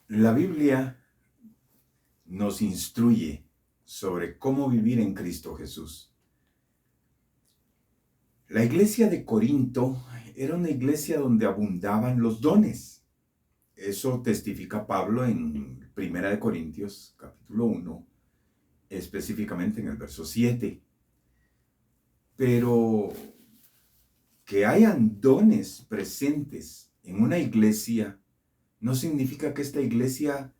La Biblia nos instruye sobre cómo vivir en Cristo Jesús. La iglesia de Corinto era una iglesia donde abundaban los dones. Eso testifica Pablo en 1 Corintios capítulo 1, específicamente en el verso 7. Pero que hayan dones presentes en una iglesia no significa que esta iglesia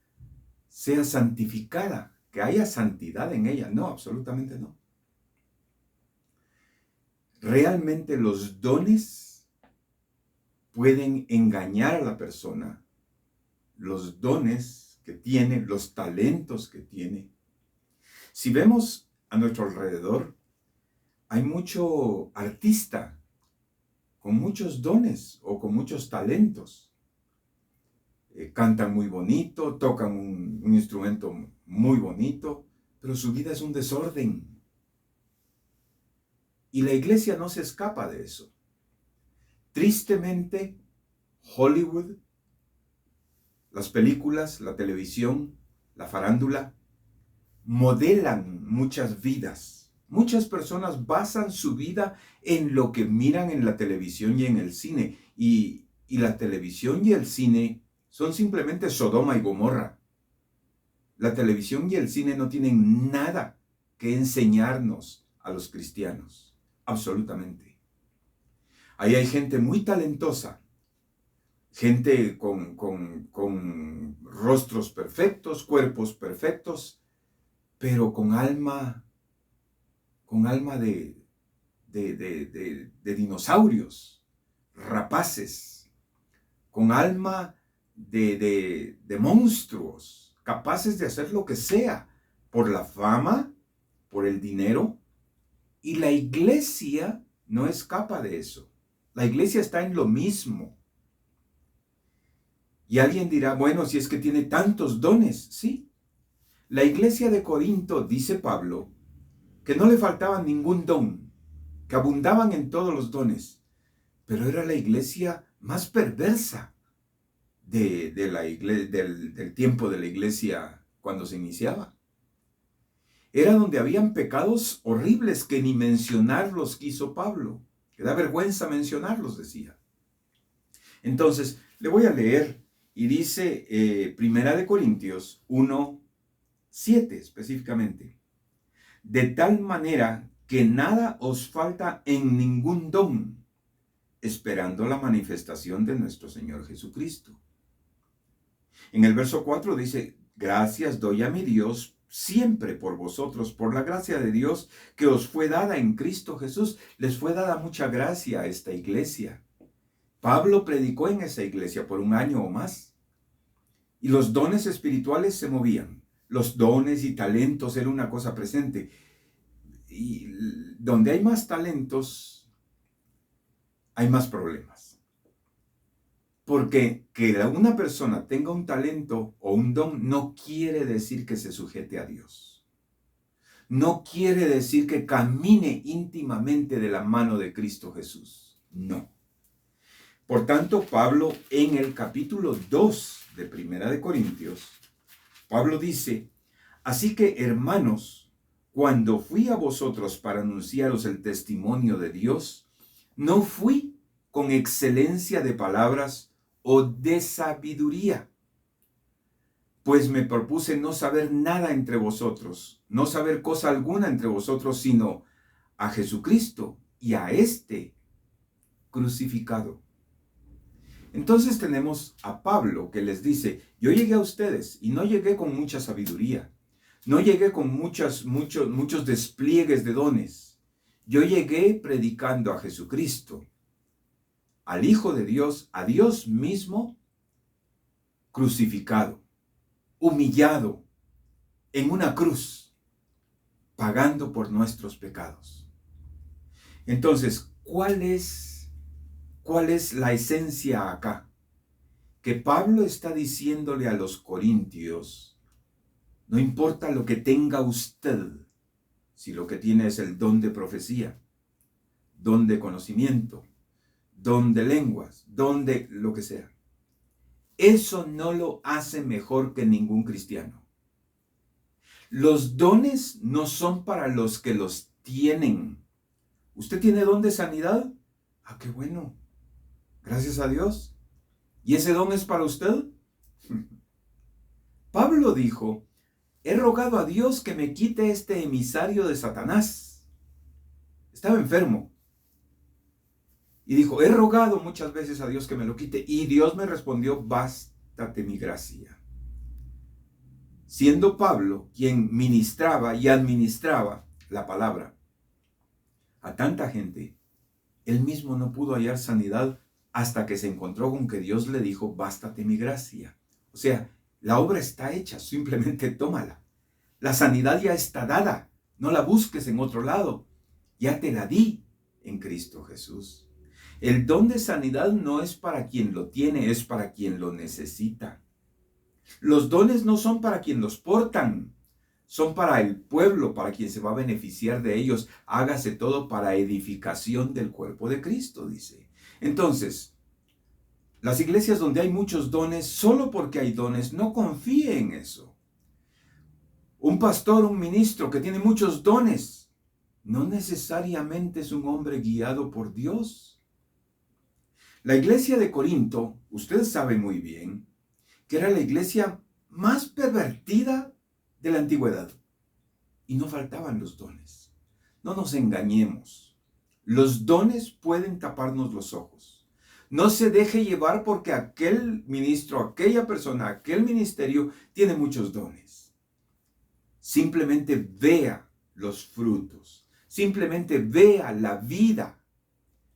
sea santificada, que haya santidad en ella. No, absolutamente no. Realmente los dones pueden engañar a la persona. Los dones que tiene, los talentos que tiene. Si vemos a nuestro alrededor, hay mucho artista con muchos dones o con muchos talentos. Cantan muy bonito, tocan un instrumento muy bonito, pero su vida es un desorden. Y la iglesia no se escapa de eso. Tristemente, Hollywood, las películas, la televisión, la farándula, modelan muchas vidas. Muchas personas basan su vida en lo que miran en la televisión y en el cine. Y la televisión y el cine son simplemente Sodoma y Gomorra. La televisión y el cine no tienen nada que enseñarnos a los cristianos. Absolutamente. Ahí hay gente muy talentosa, gente con rostros perfectos, cuerpos perfectos, pero con alma de dinosaurios, rapaces, con alma de monstruos, capaces de hacer lo que sea por la fama, por el dinero. Y la iglesia no escapa de eso. La iglesia está en lo mismo. Y alguien dirá, bueno, si es que tiene tantos dones, sí. La iglesia de Corinto, dice Pablo, que no le faltaba ningún don, que abundaban en todos los dones, pero era la iglesia más perversa del tiempo de la iglesia cuando se iniciaba. Era donde habían pecados horribles que ni mencionarlos quiso Pablo, que da vergüenza mencionarlos, decía. Entonces, le voy a leer, y dice 1 Corintios 1:7 específicamente. De tal manera que nada os falta en ningún don, esperando la manifestación de nuestro Señor Jesucristo. En el verso 4 dice, gracias doy a mi Dios siempre por vosotros, por la gracia de Dios que os fue dada en Cristo Jesús. Les fue dada mucha gracia a esta iglesia. Pablo predicó en esa iglesia por 1 año o más. Y los dones espirituales se movían. Los dones y talentos eran una cosa presente. Y donde hay más talentos, hay más problemas. Porque que una persona tenga un talento o un don no quiere decir que se sujete a Dios. No quiere decir que camine íntimamente de la mano de Cristo Jesús. No. Por tanto, Pablo en el capítulo 2 de 1 Corintios, Pablo dice, así que hermanos, cuando fui a vosotros para anunciaros el testimonio de Dios, no fui con excelencia de palabras o de sabiduría, pues me propuse no saber nada entre vosotros, no saber cosa alguna entre vosotros, sino a Jesucristo y a este crucificado. Entonces tenemos a Pablo que les dice, yo llegué a ustedes y no llegué con mucha sabiduría, no llegué con muchos despliegues de dones. Yo llegué predicando a Jesucristo, al Hijo de Dios, a Dios mismo crucificado, humillado en una cruz, pagando por nuestros pecados. Entonces, ¿cuál es la esencia acá? Que Pablo está diciéndole a los corintios, no importa lo que tenga usted, si lo que tiene es el don de profecía, don de conocimiento, don de lenguas, don de lo que sea. eso no lo hace mejor que ningún cristiano. Los dones no son para los que los tienen. ¿Usted tiene don de sanidad? Ah, qué bueno. Gracias a Dios. ¿Y ese don es para usted? Pablo dijo, he rogado a Dios que me quite este emisario de Satanás. Estaba enfermo. Y dijo, he rogado muchas veces a Dios que me lo quite. Y Dios me respondió, bástate mi gracia. Siendo Pablo quien ministraba y administraba la palabra a tanta gente, él mismo no pudo hallar sanidad hasta que se encontró con que Dios le dijo, bástate mi gracia. O sea, la obra está hecha, simplemente tómala. La sanidad ya está dada, no la busques en otro lado. Ya te la di en Cristo Jesús. El don de sanidad no es para quien lo tiene, es para quien lo necesita. Los dones no son para quien los portan, son para el pueblo, para quien se va a beneficiar de ellos. Hágase todo para edificación del cuerpo de Cristo, dice. Entonces, las iglesias donde hay muchos dones, solo porque hay dones, no confíe en eso. Un pastor, un ministro que tiene muchos dones, no necesariamente es un hombre guiado por Dios. La iglesia de Corinto, ustedes saben muy bien, que era la iglesia más pervertida de la antigüedad. Y no faltaban los dones. No nos engañemos. Los dones pueden taparnos los ojos. No se deje llevar porque aquel ministro, aquella persona, aquel ministerio tiene muchos dones. Simplemente vea los frutos. Simplemente vea la vida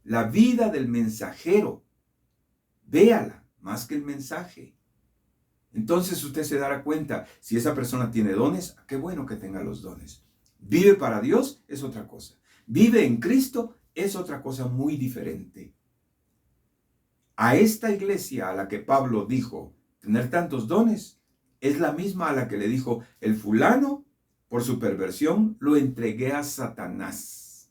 del mensajero. Véala más que el mensaje. Entonces usted se dará cuenta, si esa persona tiene dones, qué bueno que tenga los dones. Vive para Dios es otra cosa. Vive en Cristo es otra cosa muy diferente. A esta iglesia a la que Pablo dijo tener tantos dones, es la misma a la que le dijo, el fulano, por su perversión, lo entregué a Satanás.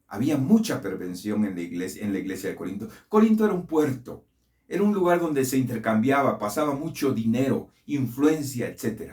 Había mucha perversión en la iglesia de Corinto. Corinto era un puerto. Era un lugar donde se intercambiaba, pasaba mucho dinero, influencia, etc.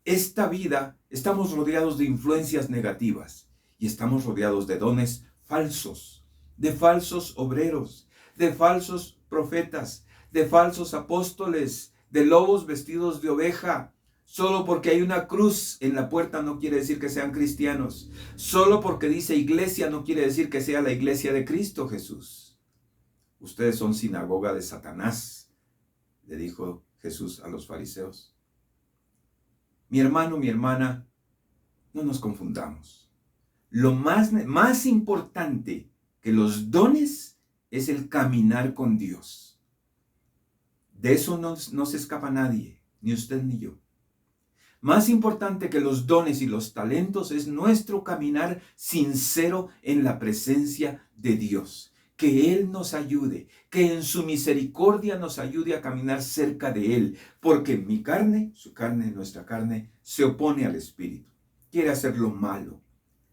Esta vida, estamos rodeados de influencias negativas y estamos rodeados de dones falsos, de falsos obreros, de falsos profetas, de falsos apóstoles, de lobos vestidos de oveja. Solo porque hay una cruz en la puerta no quiere decir que sean cristianos. Solo porque dice iglesia no quiere decir que sea la iglesia de Cristo Jesús. Ustedes son sinagoga de Satanás, le dijo Jesús a los fariseos. Mi hermano, mi hermana, no nos confundamos. Lo más importante que los dones es el caminar con Dios. De eso no se escapa nadie, ni usted ni yo. Más importante que los dones y los talentos es nuestro caminar sincero en la presencia de Dios. Que Él nos ayude, que en su misericordia nos ayude a caminar cerca de Él, porque mi carne, su carne, nuestra carne, se opone al Espíritu, quiere hacer lo malo.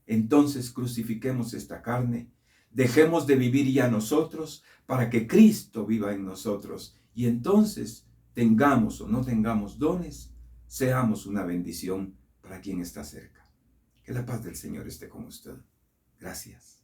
Entonces crucifiquemos esta carne, dejemos de vivir ya nosotros, para que Cristo viva en nosotros, y entonces, tengamos o no tengamos dones, seamos una bendición para quien está cerca. Que la paz del Señor esté con usted. Gracias.